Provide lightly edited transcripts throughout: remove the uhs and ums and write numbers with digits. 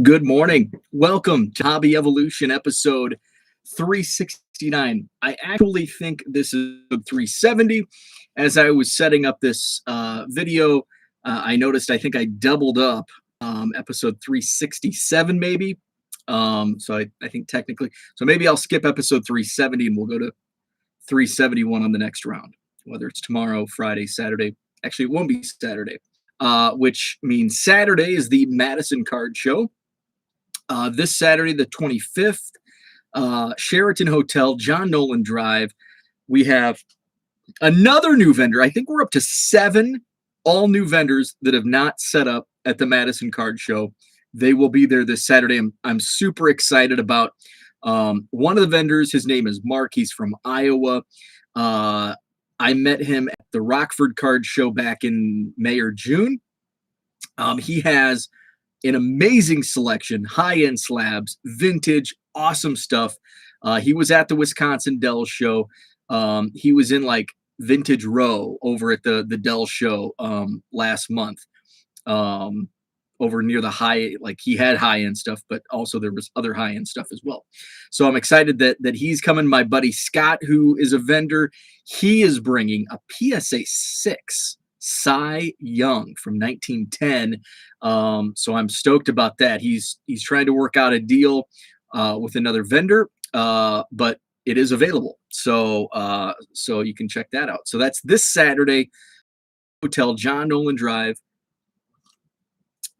Good morning. Welcome to Hobby Evolution episode 369. I actually think this is 370. As I was setting up this video, I noticed I think I doubled up episode 367 maybe. So I think technically, so maybe I'll skip episode 370 and we'll go to 371 on the next round, whether it's tomorrow, Friday, Saturday. Actually, it won't be Saturday, which means Saturday is the Madison Card Show. This Saturday, the 25th, Sheraton Hotel, John Nolan Drive. We have another new vendor. I think we're up to 7 all new vendors that have not set up at the Madison Card Show. They will be there this Saturday. I'm super excited about one of the vendors. His name is Mark. He's from Iowa. I met him at the Rockford Card Show back in May or June. He has an amazing selection, high-end slabs, vintage, awesome stuff. He was at the Wisconsin Dell Show. He was in like Vintage Row over at the Dell Show last month. Over near the high, like he had high-end stuff, but also there was other high-end stuff as well. So I'm excited that he's coming. My buddy Scott, who is a vendor, he is bringing a PSA 6 Cy Young from 1910. So I'm stoked about that. He's trying to work out a deal with another vendor, but it is available. So you can check that out. So that's this Saturday, Hotel John Nolan Drive.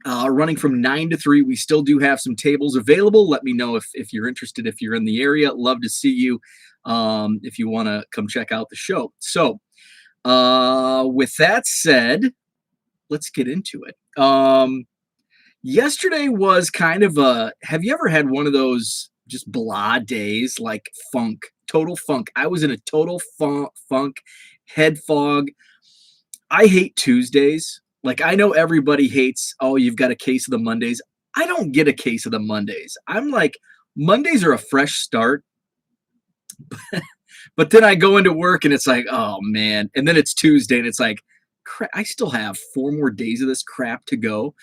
Running from 9 to 3. We still do have some tables available. Let me know if you're interested, if you're in the area. Love to see you if you want to come check out the show. So with that said, let's get into it. Yesterday was kind of have you ever had one of those just blah days, like total funk? I was in a total funk, head fog. I hate Tuesdays. Like, I know everybody hates, oh, you've got a case of the Mondays. I don't get a case of the Mondays. I'm like, Mondays are a fresh start. But then I go into work and it's like, oh, man. And then it's Tuesday and it's like, crap, I still have 4 more days of this crap to go.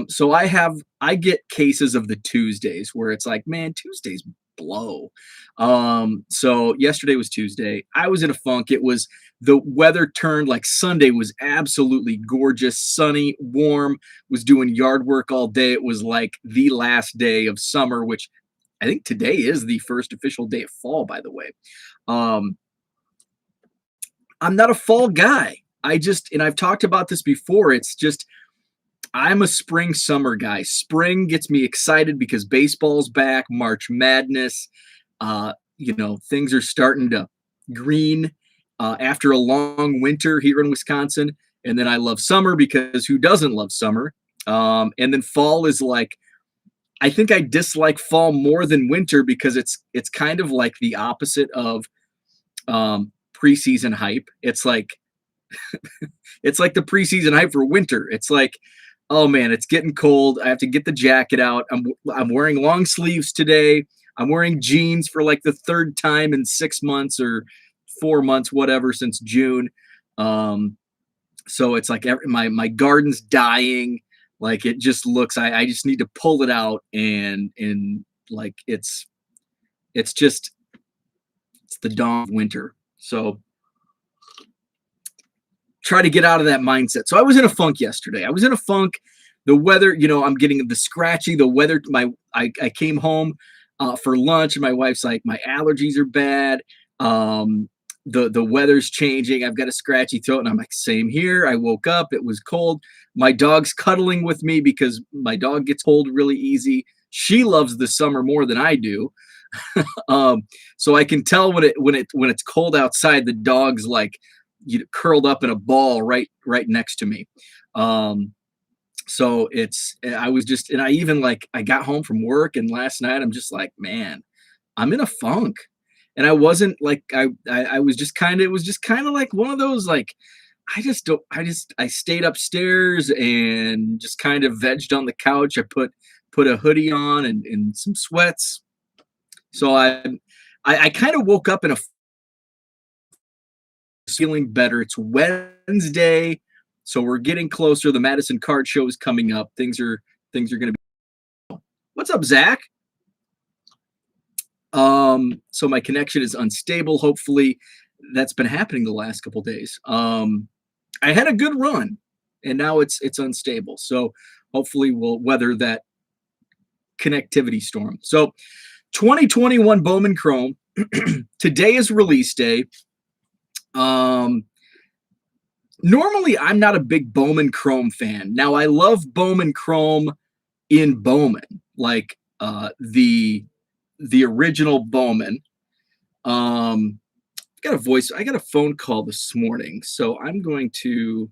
So I get cases of the Tuesdays where it's like, man, Tuesdays blow. So yesterday was Tuesday. I was in a funk. The weather turned, like Sunday was absolutely gorgeous, sunny, warm, was doing yard work all day. It was like the last day of summer, which I think today is the first official day of fall, by the way. I'm not a fall guy. And I've talked about this before. It's just, I'm a spring summer guy. Spring gets me excited because baseball's back, March Madness. Things are starting to green after a long winter here in Wisconsin. And then I love summer because who doesn't love summer? And then fall is like, I think I dislike fall more than winter because it's kind of like the opposite of preseason hype. It's like it's like the preseason hype for winter. It's like, oh man, it's getting cold. I have to get the jacket out. I'm wearing long sleeves today. I'm wearing jeans for like the 3rd time in 6 months or 4 months, whatever, since June. So it's like my garden's dying. Like it just looks, I just need to pull it out and like it's the dawn of winter. So try to get out of that mindset. So I was in a funk yesterday. I was in a funk. The weather, I'm getting the scratchy, the weather. I came home for lunch and my wife's like, my allergies are bad. The weather's changing. I've got a scratchy throat. And I'm like, same here. I woke up. It was cold. My dog's cuddling with me because my dog gets cold really easy. She loves the summer more than I do. So I can tell when it's cold outside, the dog's like curled up in a ball right next to me. So I was just, and I even I got home from work and last night I'm just like, man, I'm in a funk. And I wasn't like, I was just it was just kind of like one of those, like, I stayed upstairs and just kind of vegged on the couch. I put a hoodie on and some sweats. So I kind of woke up in a feeling better. It's Wednesday. So we're getting closer. The Madison Card Show is coming up. Things are going to be What's up, Zach? So my connection is unstable. Hopefully that's been happening the last couple days. I had a good run and now it's unstable. So hopefully we'll weather that connectivity storm. So 2021 Bowman Chrome. Today is release day. Normally I'm not a big Bowman Chrome fan. Now I love Bowman Chrome in Bowman, like the original Bowman. I got a phone call this morning, so I'm going to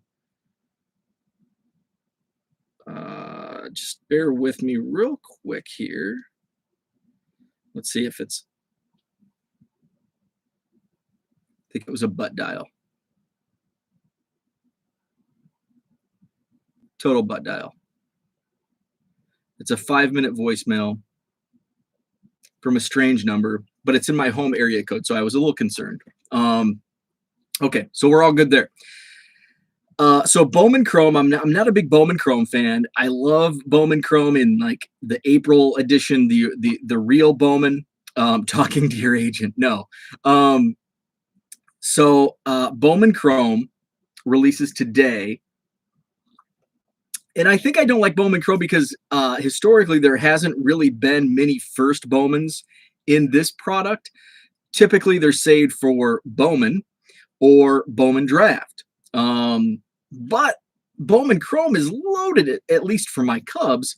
just bear with me real quick here. Let's see if it's, I think it was a butt dial. Total butt dial. It's a 5-minute voicemail from a strange number, but it's in my home area code, so I was a little concerned. Okay, so we're all good there. So Bowman Chrome, I'm not a big Bowman Chrome fan. I love Bowman Chrome in like the April edition, the real Bowman. Talking to your agent, no. So Bowman Chrome releases today. And I think I don't like Bowman Chrome because historically there hasn't really been many first Bowmans in this product. Typically they're saved for Bowman or Bowman Draft. But Bowman Chrome is loaded, at least for my Cubs,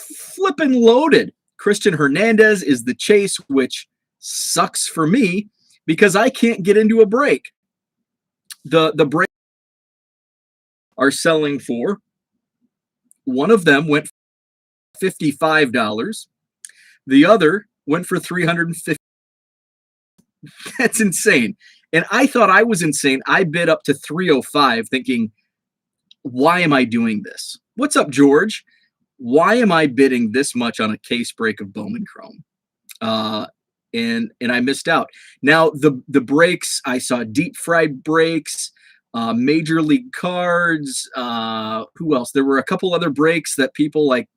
flipping loaded. Cristian Hernandez is the chase, which sucks for me because I can't get into a break. The breaks are selling for, one of them went for $55. The other went for $350. That's insane. And I thought I was insane. I bid up to $305 thinking, why am I doing this? What's up, George? Why am I bidding this much on a case break of Bowman Chrome? And I missed out. Now, the breaks, I saw deep fried breaks, Major League cards. Who else? There were a couple other breaks that people like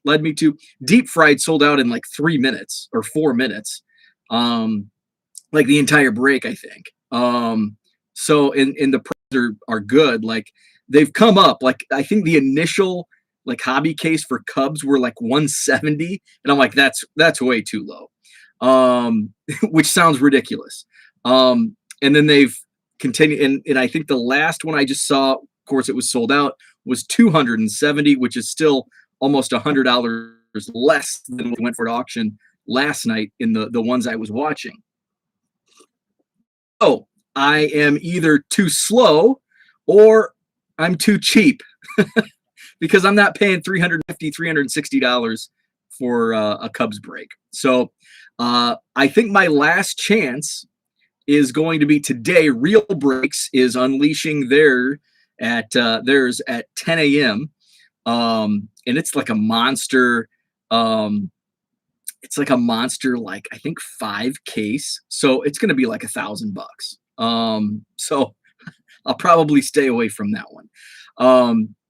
led me to. Deep fried sold out in like 3 minutes or 4 minutes. Like the entire break, I think. So in the prices are good. Like they've come up. Like I think the initial like hobby case for Cubs were like 170, and I'm like, that's way too low. Which sounds ridiculous. And then they've continued, and I think the last one I just saw, of course, it was sold out, was 270, which is still almost $100 less than what went for auction last night in the ones I was watching. Oh, I am either too slow or I'm too cheap because I'm not paying $350, $360 for a Cubs break. So I think my last chance is going to be today. Real Breaks is unleashing theirs at 10 a.m. And it's like a monster. It's like a monster, like I think 5 case. So it's going to be like $1,000. So I'll probably stay away from that one.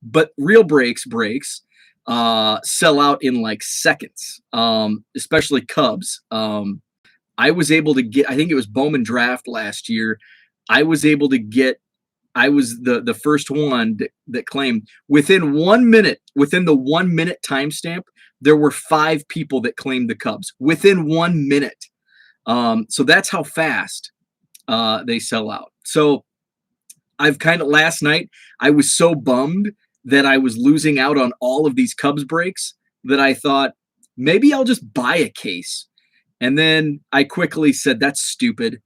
But Real Breaks sell out in like seconds, especially Cubs. I was able to get, I think it was Bowman Draft last year. I was the first one that claimed within 1 minute, within the 1 minute timestamp, there were 5 people that claimed the Cubs within 1 minute. So that's how fast they sell out. So I've last night, I was so bummed that I was losing out on all of these Cubs breaks that I thought maybe I'll just buy a case. And then I quickly said, that's stupid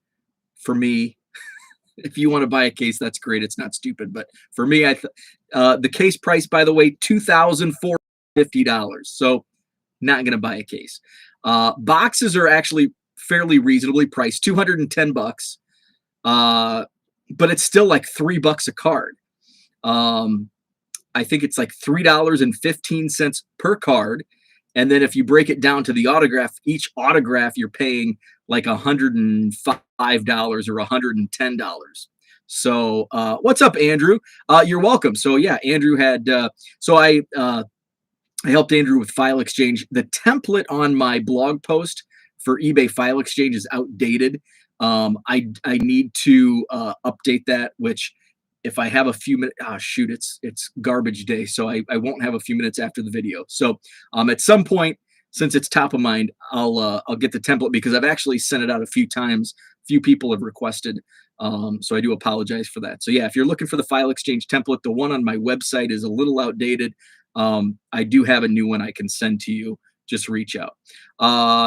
for me. If you want to buy a case, that's great. It's not stupid. But for me, the case price, by the way, $2,450. So not going to buy a case. Boxes are actually fairly reasonably priced, $210. But it's still like $3 a card. I think it's like $3.15 per card. And then if you break it down to the autograph, each autograph you're paying like $105 or $110. So what's up, Andrew? You're welcome. So yeah, Andrew had so I I helped Andrew with file exchange. The template on my blog post for eBay file exchange is outdated. I need to update that, which if I have a few minutes, shoot, it's garbage day, so I won't have a few minutes after the video. So at some point, since it's top of mind, I'll get the template because I've actually sent it out a few times. Few people have requested, so I do apologize for that. So yeah, if you're looking for the file exchange template, the one on my website is a little outdated. I do have a new one I can send to you. Just reach out.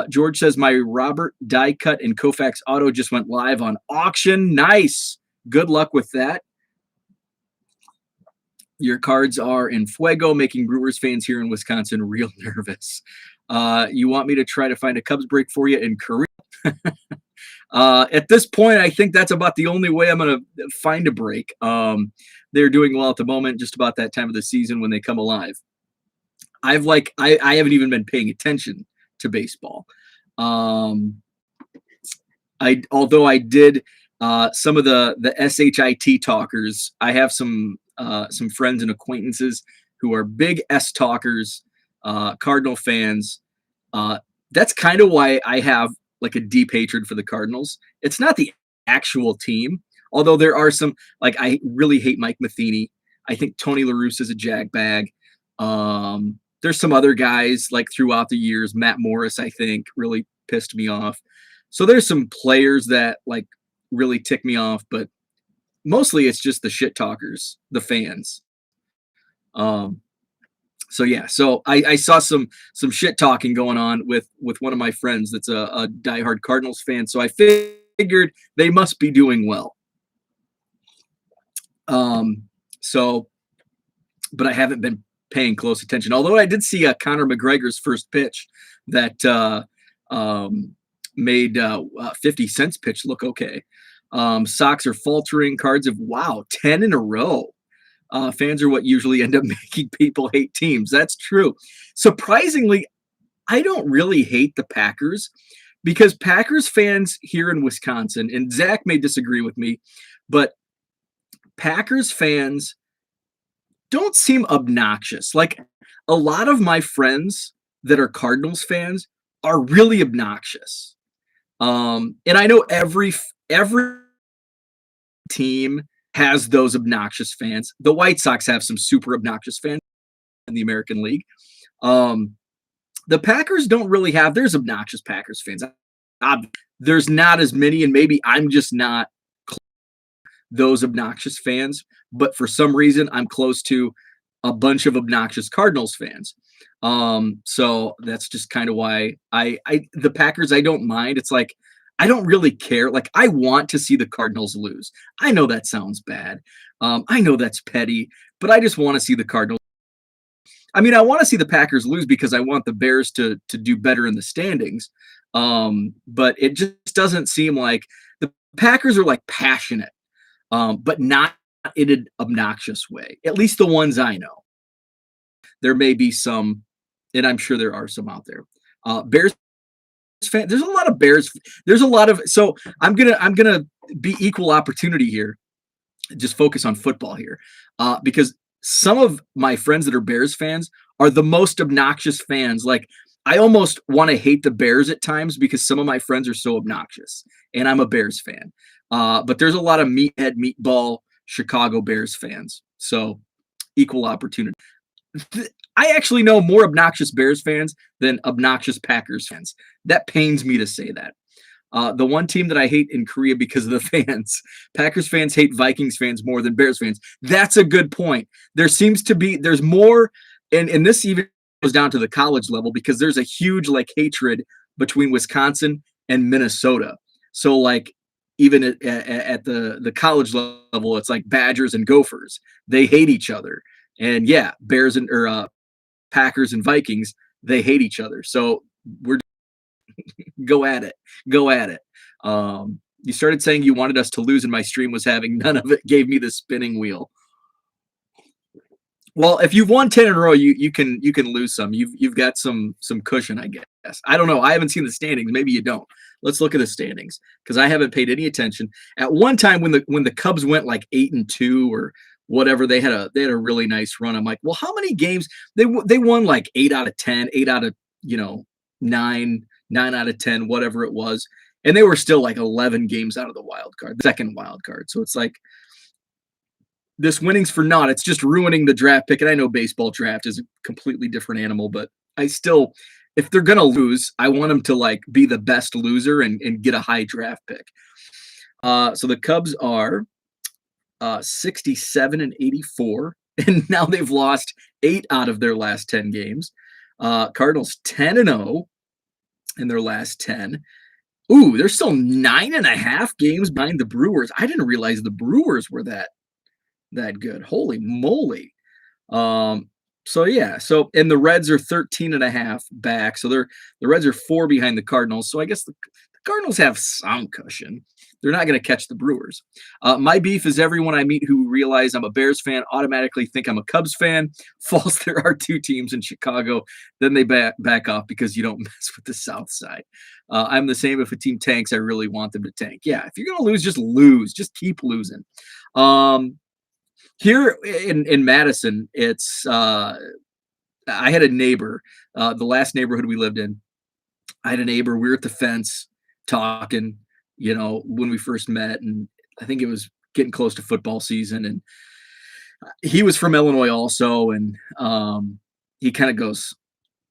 George says my Robert die cut and Koufax auto just went live on auction. Nice. Good luck with that. Your cards are in fuego, making Brewers fans here in Wisconsin real nervous. You want me to try to find a Cubs break for you in Korea? At this point, I think that's about the only way I'm going to find a break. They're doing well at the moment, just about that time of the season when they come alive. I haven't even been paying attention to baseball. Although I did some of the SHIT talkers. I have some friends and acquaintances who are big S talkers, Cardinal fans. That's kind of why I have like a deep hatred for the Cardinals. It's not the actual team, although there are some, like, I really hate Mike Matheny. I think Tony La Russa is a jackbag. There's some other guys like throughout the years. Matt Morris, I think, really pissed me off. So there's some players that like really tick me off, but mostly it's just the shit talkers, the fans. So yeah, so I saw some shit talking going on with one of my friends that's a diehard Cardinals fan. So I figured they must be doing well. But I haven't been paying close attention. Although I did see Conor McGregor's first pitch that made 50 Cent's pitch look okay. Sox are faltering. Cards of 10 in a row. Fans are what usually end up making people hate teams. That's true. Surprisingly, I don't really hate the Packers because Packers fans here in Wisconsin, and Zach may disagree with me, but Packers fans don't seem obnoxious. Like a lot of my friends that are Cardinals fans are really obnoxious. And I know every team has those obnoxious fans. The White Sox have some super obnoxious fans in the American League. The Packers don't really have, there's obnoxious Packers fans. There's not as many, and maybe I'm just not those obnoxious fans, but for some reason I'm close to a bunch of obnoxious Cardinals fans. So that's just kind of why the Packers, I don't mind. It's like, I don't really care. Like, I want to see the Cardinals lose. I know that sounds bad. I know that's petty, but I just want to see the Cardinals. I mean, I want to see the Packers lose because I want the Bears to do better in the standings. But it just doesn't seem like the Packers are like passionate, but not in an obnoxious way. At least the ones I know. There may be some, and I'm sure there are some out there. Bears fan, there's a lot of Bears. There's a lot of, so I'm gonna be equal opportunity here. Just focus on football here, because some of my friends that are Bears fans are the most obnoxious fans. Like, I almost want to hate the Bears at times because some of my friends are so obnoxious, and I'm a Bears fan. But there's a lot of meathead, meatball Chicago Bears fans. So equal opportunity. I actually know more obnoxious Bears fans than obnoxious Packers fans. That pains me to say that. The one team that I hate in Korea because of the fans, Packers fans hate Vikings fans more than Bears fans. That's a good point. There's more, and this even goes down to the college level because there's a huge like hatred between Wisconsin and Minnesota. So like even at the college level, it's like Badgers and Gophers. They hate each other. And yeah, Bears or Packers and Vikings, they hate each other. So we're go at it. You started saying you wanted us to lose and my stream was having none of it, gave me the spinning wheel. Well, if you've won 10 in a row, you can lose some. You've got some cushion, I guess. I don't know. I haven't seen the standings. Maybe you don't. Let's look at the standings because I haven't paid any attention. At one time when the Cubs went like 8-2 or whatever. They had a really nice run. I'm like, well, how many games they won? Like 8 out of 10, 8 out of 9 out of 10, whatever it was, and they were still like 11 games out of the wild card, the second wild card. So it's like this winning's for naught. It's just ruining the draft pick. And I know baseball draft is a completely different animal, but I still, if they're gonna lose, I want them to like be the best loser and get a high draft pick. So the Cubs are 67 and 84, and now they've lost 8 out of their last 10 games. Cardinals 10 and 0 in their last 10. Ooh, they're still 9.5 games behind the Brewers. I didn't realize the Brewers were that good. Holy moly. So yeah, and the Reds are 13.5 back. So the Reds are 4 behind the Cardinals. So I guess the Cardinals have some cushion. They're not going to catch the Brewers. My beef is everyone I meet who realize I'm a Bears fan automatically think I'm a Cubs fan. False, there are 2 teams in Chicago. Then they back off because you don't mess with the South Side. I'm the same. If a team tanks, I really want them to tank. Yeah, if you're going to lose, just lose. Just keep losing. Here in Madison, it's I had a neighbor, the last neighborhood we lived in. I had a neighbor. We were at the fence talking, when we first met, and I think it was getting close to football season, and he was from Illinois also, and he kind of goes,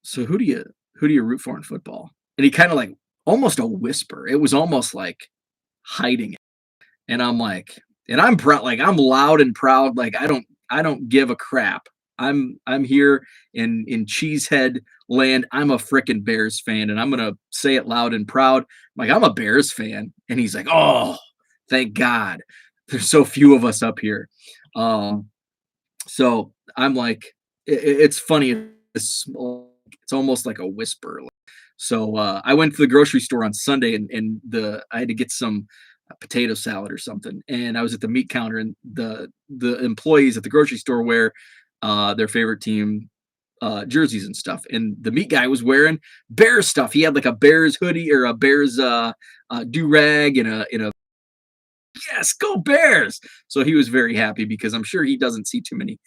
"So who do you root for in football?" And he kind of like almost a whisper. It was almost like hiding it, and I'm like. And I'm proud, like I'm loud and proud, like I don't give a crap. I'm here in Cheesehead land. I'm a freaking Bears fan, and I'm gonna say it loud and proud. Like I'm a Bears fan, and he's like, "Oh, thank God, there's so few of us up here." So I'm like, it's funny. It's almost like a whisper. So I went to the grocery store on Sunday, and I had to get some potato salad or something, and I was at the meat counter, and the employees at the grocery store wear their favorite team jerseys and stuff, and the meat guy was wearing Bears stuff. He had like a Bears hoodie or a Bears do-rag and a yes, go Bears. So he was very happy because I'm sure he doesn't see too many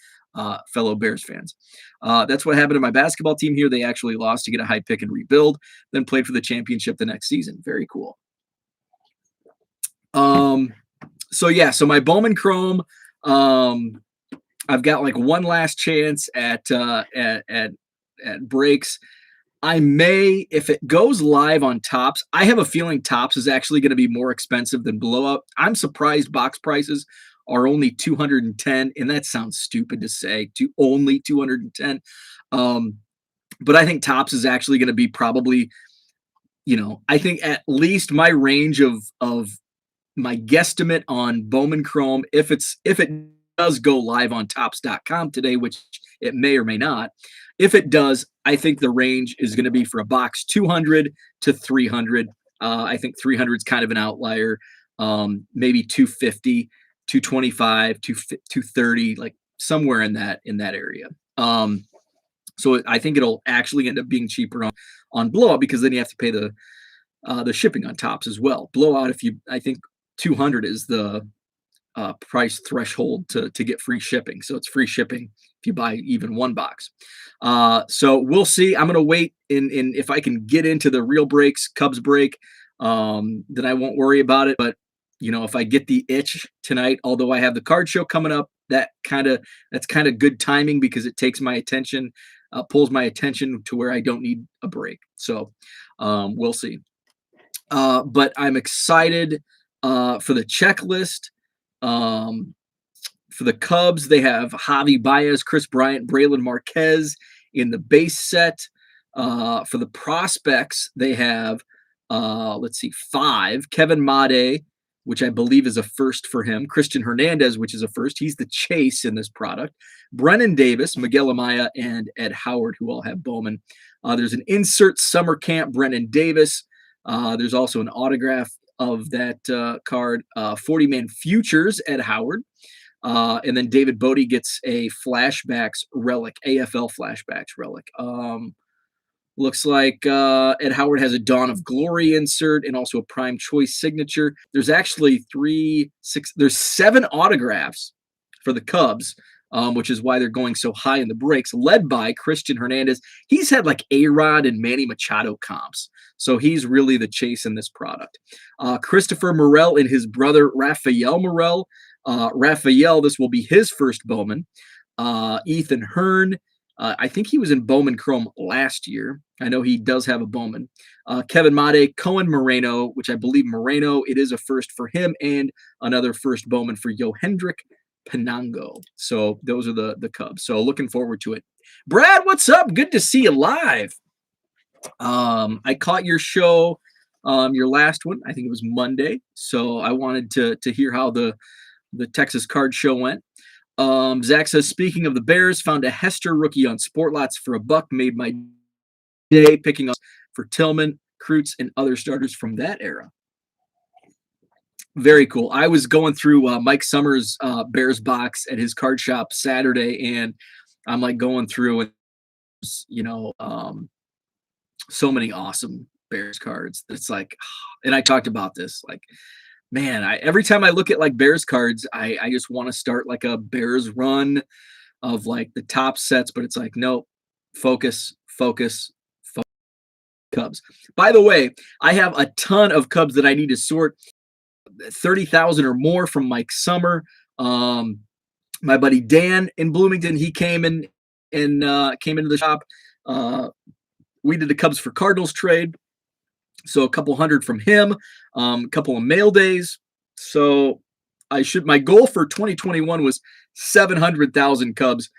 fellow Bears fans. That's what happened to my basketball team here. They actually lost to get a high pick and rebuild, then played for the championship the next season. Very cool. So my Bowman Chrome, I've got like one last chance at breaks. I may, if it goes live on Topps, I have a feeling Topps is actually going to be more expensive than Blowout. I'm surprised box prices are only 210, and that sounds stupid to say, to only 210. But I think Topps is actually going to be probably, I think at least my range of my guesstimate on Bowman Chrome, if it does go live on Topps.com today, which it may or may not, if it does, I think the range is going to be for a box 200 to 300. I think 300 is kind of an outlier. Maybe 250, 225, 230, like somewhere in that area. So I think it'll actually end up being cheaper on Blowout because then you have to pay the shipping on Topps as well. Blowout, I think 200 is the price threshold to get free shipping. So it's free shipping if you buy even one box. So we'll see. I'm going to wait in if I can get into the real breaks, Cubs break, then I won't worry about it. But if I get the itch tonight, although I have the card show coming up, that's kind of good timing because it takes my attention, pulls my attention to where I don't need a break. So we'll see. But I'm excited for the checklist. For the Cubs, they have Javi Baez, Chris Bryant, Braylon Marquez in the base set. For the prospects, they have, 5. Kevin Made, which I believe is a first for him. Cristian Hernandez, which is a first. He's the chase in this product. Brennan Davis, Miguel Amaya, and Ed Howard, who all have Bowman. There's an insert summer camp, Brennan Davis. There's also an autograph of that card. 40-man futures, Ed Howard. And then David Bodie gets a flashbacks relic, AFL flashbacks relic. Looks like Ed Howard has a Dawn of Glory insert and also a Prime Choice signature. There's actually there's 7 autographs for the Cubs, which is why they're going so high in the breaks, led by Cristian Hernandez. He's had like A-Rod and Manny Machado comps, so he's really the chase in this product. Christopher Morel and his brother Rafael Morel. Rafael, this will be his first Bowman. Ethan Hearn. I think he was in Bowman Chrome last year. I know he does have a Bowman. Kevin Made, Koen Moreno, which I believe Moreno, it is a first for him, and another first Bowman for Yohendrick Pinango. So those are the Cubs. So looking forward to it. Brad, what's up? Good to see you live. I caught your show, your last one. I think it was Monday. So I wanted to hear how the Texas Card Show went. Zach says, speaking of the Bears, found a Hester rookie on Sportlots for $1. Made my day picking up for Tillman, Kreutz, and other starters from that era. Very cool. I was going through Mike Summers' Bears box at his card shop Saturday, and I'm like going through and so many awesome Bears cards. It's like, and I talked about this, like, man, every time I look at like Bears cards, I just want to start like a Bears run of like the top sets, but it's like, no, focus, Cubs. By the way, I have a ton of Cubs that I need to sort, 30,000 or more from Mike Summer. My buddy Dan in Bloomington, he came in and came into the shop. We did the Cubs for Cardinals trade. So a couple hundred from him, a couple of mail days. So my goal for 2021 was 700,000 Cubs.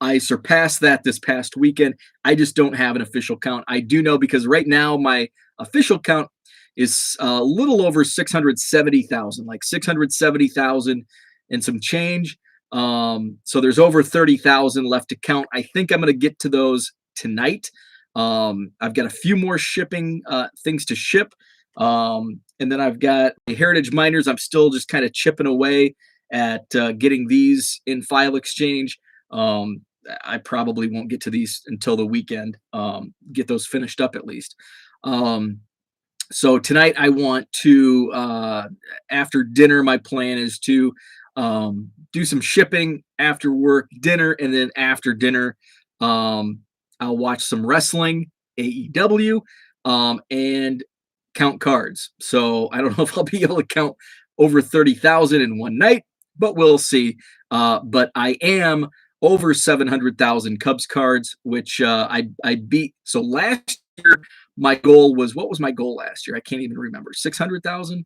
I surpassed that this past weekend. I just don't have an official count. I do know because right now my official count is a little over 670,000, like 670,000 and some change. So there's over 30,000 left to count. I think I'm going to get to those tonight. I've got a few more shipping things to ship. And then I've got Heritage Miners. I'm still just kind of chipping away at getting these in file exchange. I probably won't get to these until the weekend, get those finished up at least. So tonight I want to, after dinner, my plan is to do some shipping after work, dinner, and then after dinner, I'll watch some wrestling, AEW, and count cards. So I don't know if I'll be able to count over 30,000 in one night, but we'll see. But I am over 700,000 Cubs cards, which I beat. So last year, my goal was, what was my goal last year? I can't even remember. 600,000?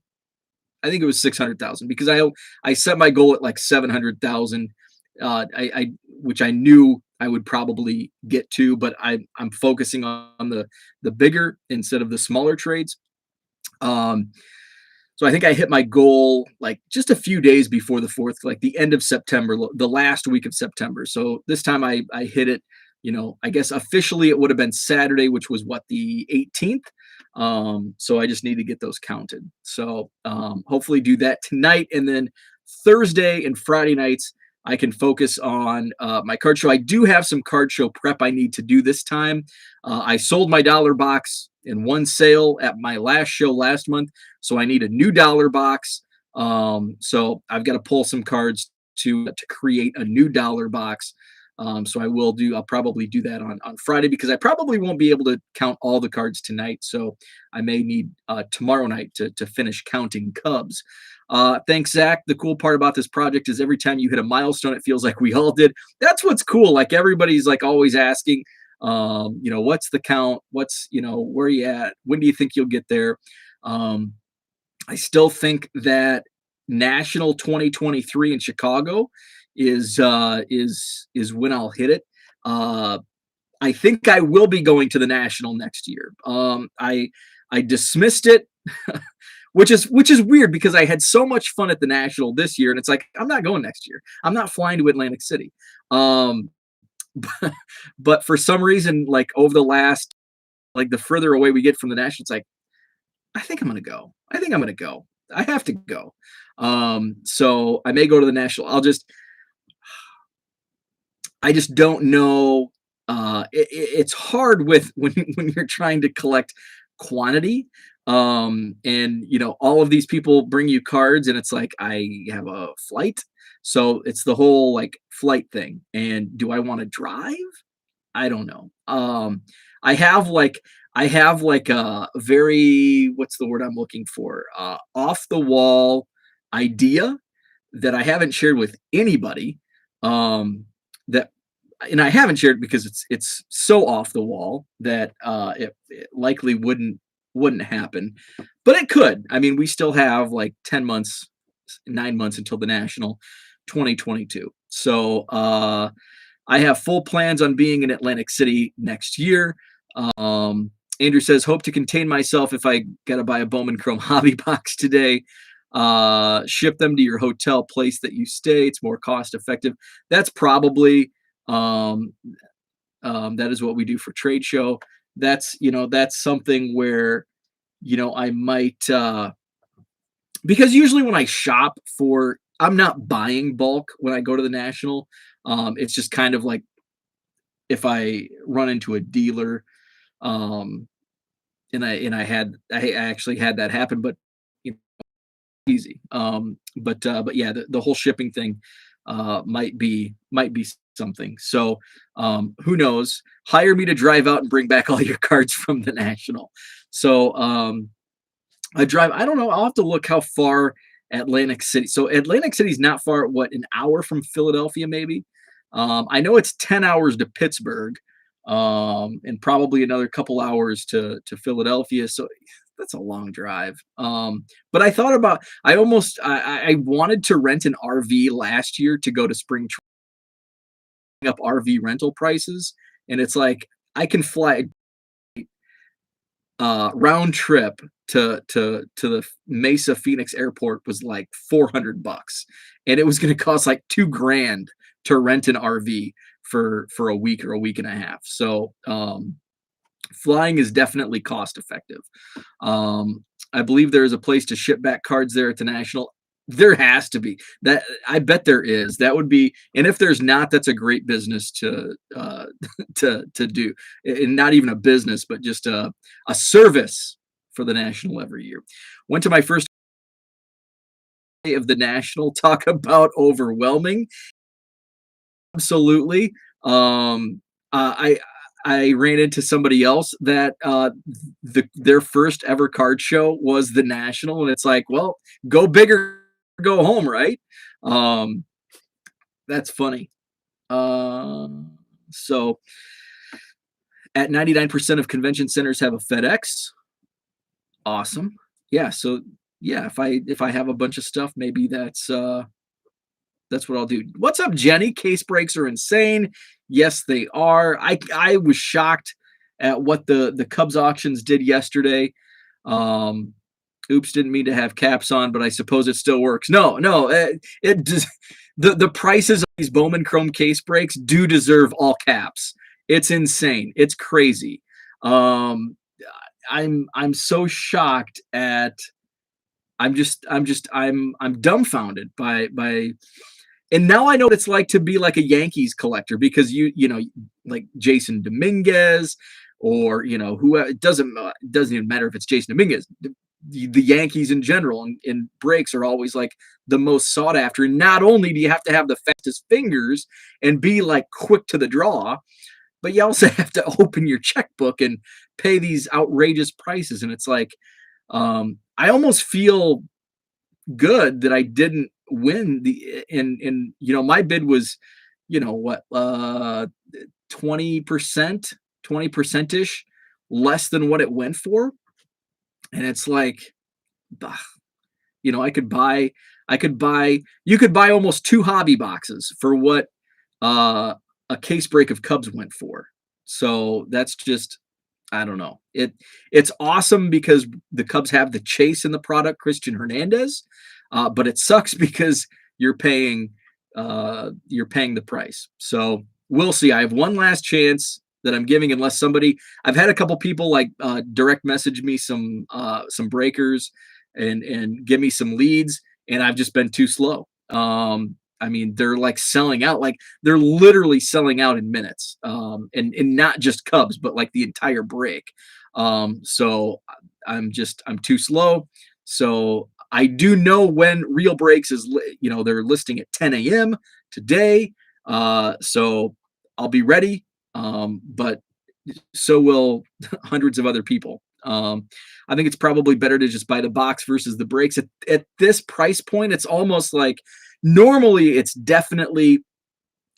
I think it was 600,000 because I set my goal at like 700,000, which I knew I would probably get to, but I'm focusing on the bigger instead of the smaller trades. So I think I hit my goal like just a few days before the 4th, like the end of September, the last week of September. So this time I hit it, I guess officially it would have been Saturday, which was the 18th. So I just need to get those counted. So hopefully do that tonight. And then Thursday and Friday nights, I can focus on my card show. I do have some card show prep I need to do this time. I sold my dollar box in one sale at my last show last month, so I need a new dollar box. So I've got to pull some cards to create a new dollar box. So I'll probably do that on Friday because I probably won't be able to count all the cards tonight. So I may need tomorrow night to finish counting Cubs. Thanks, Zach. The cool part about this project is every time you hit a milestone, it feels like we all did. That's what's cool. Like everybody's like always asking, what's the count? What's, where are you at? When do you think you'll get there? I still think that National 2023 in Chicago is when I'll hit it. I think I will be going to the National next year. I dismissed it, which is weird because I had so much fun at the National this year, and it's like I'm not going next year. I'm not flying to Atlantic City. But for some reason, like over the last, like the further away we get from the National, it's like I think I'm gonna go. I have to go. So I may go to the National. I just don't know. It's hard when you're trying to collect quantity. And all of these people bring you cards and it's like, I have a flight. So it's the whole like flight thing. And do I want to drive? I don't know. I have like I have like a very, what's the word I'm looking for? Off the wall idea that I haven't shared with anybody. That and I haven't shared because it's so off the wall that it likely wouldn't happen, but it could. I mean, we still have like 10 months, 9 months until the national 2022. So I have full plans on being in Atlantic City next year. Um, Andrew says, hope to contain myself if I got to buy a Bowman Chrome hobby box today. Ship them to your hotel place that you stay. It's more cost effective. That's probably, um, that is what we do for trade show. That's something where, I might, because usually when I shop for, I'm not buying bulk when I go to the national. It's just kind of like if I run into a dealer, um, I actually had that happen, but you know, easy. But yeah, the whole shipping thing might be something. So who knows? Hire me to drive out and bring back all your cards from the national. So I drive. I don't know. I'll have to look how far Atlantic City. So Atlantic City's not far. What, an hour from Philadelphia, maybe? I know it's 10 hours to Pittsburgh, and probably another couple hours to Philadelphia. So that's a long drive. But I thought about. I wanted to rent an RV last year to go to spring training up RV rental prices, and it's like I can fly round trip to the Mesa Phoenix airport was like $400, and it was going to cost like $2,000 to rent an RV for a week or a week and a half. So flying is definitely cost effective. I believe there is a place to ship back cards there at the National. There has to be. That, I bet there is. That would be, and if there's not, that's a great business to to do, and not even a business, but just a service for the National every year. Went to my first day of the National. Talk about overwhelming. Absolutely. I ran into somebody else that their first ever card show was the National, and it's like, well, go big or go home, right? Um, that's funny. So at 99% of convention centers have a FedEx. Awesome. Yeah. So yeah, if I have a bunch of stuff, maybe that's what I'll do. What's up, Jenny? Case breaks are insane. Yes, they are. I was shocked at what the Cubs auctions did yesterday. Oops, didn't mean to have caps on, but I suppose it still works. No, it does. The prices of these Bowman Chrome case breaks do deserve all caps. It's insane. It's crazy. I'm so shocked at. I'm dumbfounded by and now I know what it's like to be like a Yankees collector, because like Jason Dominguez, or who, it doesn't even matter if it's Jason Dominguez. The Yankees in general and breaks are always like the most sought after. And not only do you have to have the fastest fingers and be like quick to the draw, but you also have to open your checkbook and pay these outrageous prices. And it's like, I almost feel good that I didn't win and my bid was, what, 20%ish less than what it went for. And it's like, bah, you could buy almost 2 hobby boxes for what a case break of Cubs went for. So that's just, I don't know. It's awesome because the Cubs have the chase in the product, Cristian Hernandez, but it sucks because you're paying the price. So we'll see. I have one last chance that I'm giving, unless I've had a couple people like direct message me some breakers and give me some leads, and I've just been too slow. I mean, they're like selling out, like they're literally selling out in minutes, and not just Cubs, but like the entire break. So I'm too slow. So I do know when Real Breaks is, they're listing at 10 a.m. today. So I'll be ready. But so will hundreds of other people. I think it's probably better to just buy the box versus the breaks. At this price point, it's almost like normally it's definitely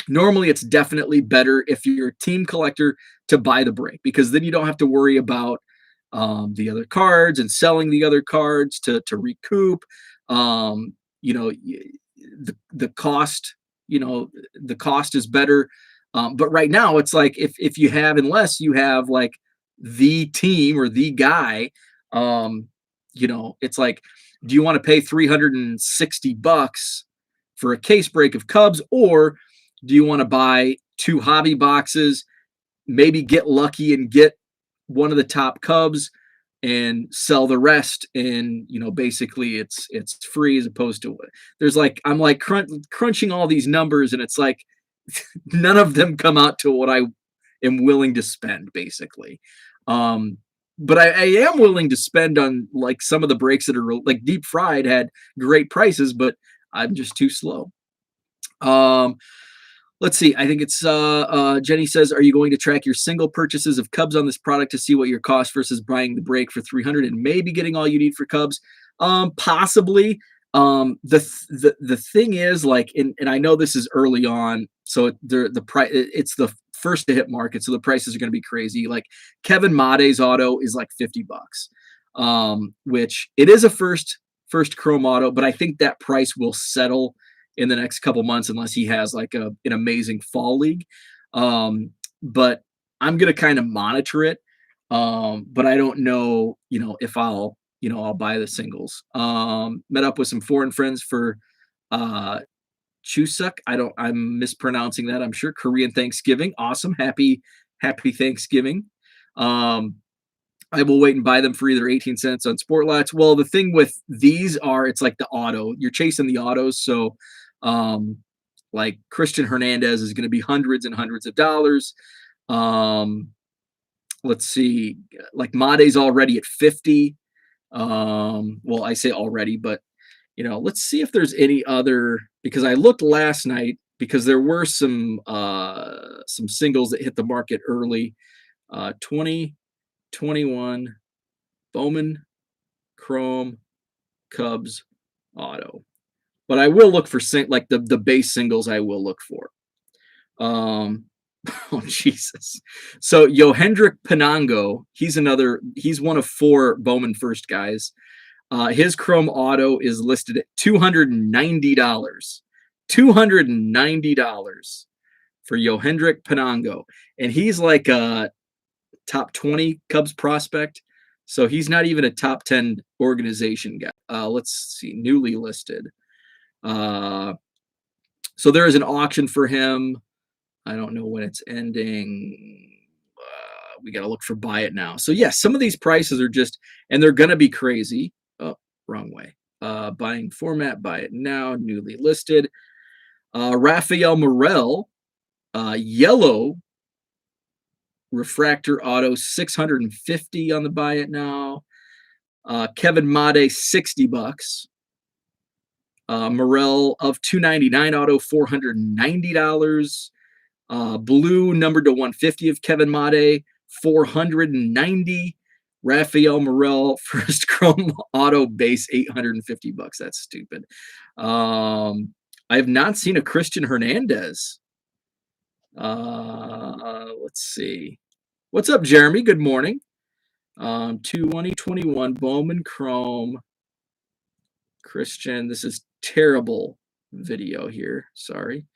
better if you're a team collector to buy the break, because then you don't have to worry about the other cards and selling the other cards to recoup. The cost, the cost is better. But right now it's like if you have, unless you have like the team or the guy, it's like, do you want to pay $360 for a case break of Cubs, or do you want to buy 2 hobby boxes, maybe get lucky and get one of the top Cubs and sell the rest? And basically it's free, as opposed to, there's like, I'm like crunching all these numbers, and it's like none of them come out to what I am willing to spend, basically. But I am willing to spend on like some of the breaks that are like Deep Fried had great prices, but I'm just too slow. Let's see. I think it's Jenny says, are you going to track your single purchases of Cubs on this product to see what your cost versus buying the break for 300 and maybe getting all you need for Cubs? Possibly. The thing is, like, and I know this is early on, so the price, it's the first to hit market, so the prices are going to be crazy. Like Kevin Made's auto is like $50, which it is a first Chrome auto, but I think that price will settle in the next couple months unless he has like an amazing fall league. But I'm going to kind of monitor it. But I don't know, if I'll buy the singles. Met up with some foreign friends for Chuseok. I'm mispronouncing that, I'm sure. Korean Thanksgiving. Awesome. Happy Thanksgiving. I will wait and buy them for either 18 cents on Sport Lots. Well, the thing with these are, it's like the auto. You're chasing the autos. So like Cristian Hernandez is going to be hundreds and hundreds of dollars. Let's see. Like Made's already at 50. Well, I say already, but let's see if there's any other, because I looked last night, because there were some singles that hit the market early. 2021 Bowman Chrome Cubs auto. But I will look for like the base singles. I will look for. Oh Jesus! So Yohendrick Pinango, he's one of 4 Bowman first guys. His Chrome auto is listed at $290. $290 for Yohendrick Pinango, and he's like a top 20 Cubs prospect, so he's not even a top 10 organization guy. Let's see, newly listed. So there is an auction for him. I don't know when it's ending. We got to look for buy it now. So yes, some of these prices are just, and they're going to be crazy. Oh, wrong way. Buying format, buy it now, newly listed. Rafael Morel, yellow refractor auto, $650 on the buy it now. Kevin Made, $60. Morel of $299 auto, $490. Blue numbered to 150 of Kevin Made, $490. Rafael Morel first Chrome auto base, $850. That's stupid. I have not seen a Cristian Hernandez. Let's see. What's up, Jeremy? Good morning. 2021 Bowman Chrome Cristian. This is terrible video here. Sorry.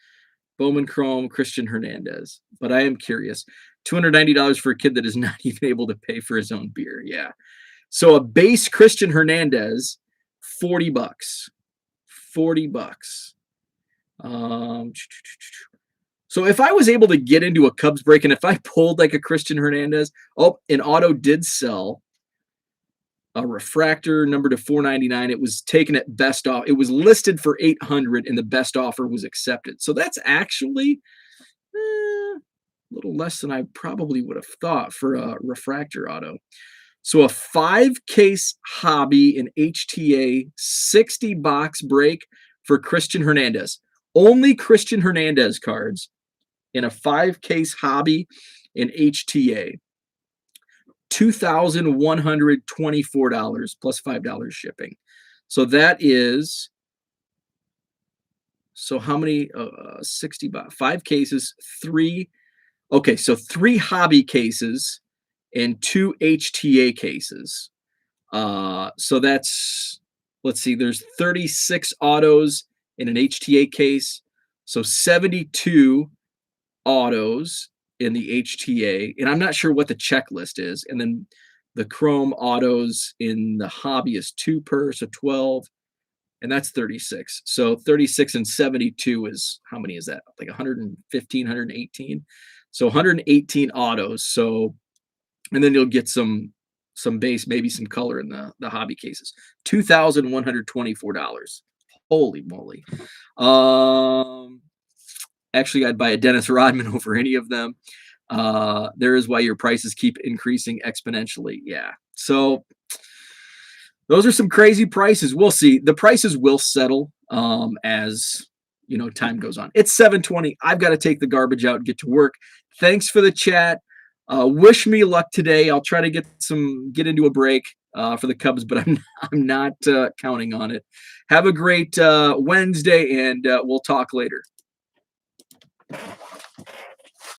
Bowman Chrome Cristian Hernandez. But I am curious. $290 for a kid that is not even able to pay for his own beer. Yeah. So a base Cristian Hernandez, $40. $40. So if I was able to get into a Cubs break, and if I pulled like a Cristian Hernandez, an auto did sell. A refractor number to $499. It was taken at best off. It was listed for $800, and the best offer was accepted. So that's actually a little less than I probably would have thought for a refractor auto. So a 5-case hobby in HTA 60 box break for Cristian Hernandez. Only Cristian Hernandez cards in a 5-case hobby in HTA. $2,124 plus $5 shipping. So that is, so how many? 60 bucks, 5 cases, 3. Okay, so 3 hobby cases and 2 HTA cases. So that's, let's see, there's 36 autos in an HTA case. So 72 autos in the HTA. And I'm not sure what the checklist is. And then the Chrome autos in the hobby is 2 per, so 12. And that's 36. So 36 and 72 is, how many is that? Like 115, 118. So 118 autos. So, and then you'll get some base, maybe some color in the hobby cases. $2,124. Holy moly. Actually, I'd buy a Dennis Rodman over any of them. There is why your prices keep increasing exponentially. Yeah. So those are some crazy prices. We'll see. The prices will settle as time goes on. It's 7:20. I've got to take the garbage out and get to work. Thanks for the chat. Wish me luck today. I'll try to get into a break for the Cubs, but I'm not counting on it. Have a great Wednesday, and we'll talk later.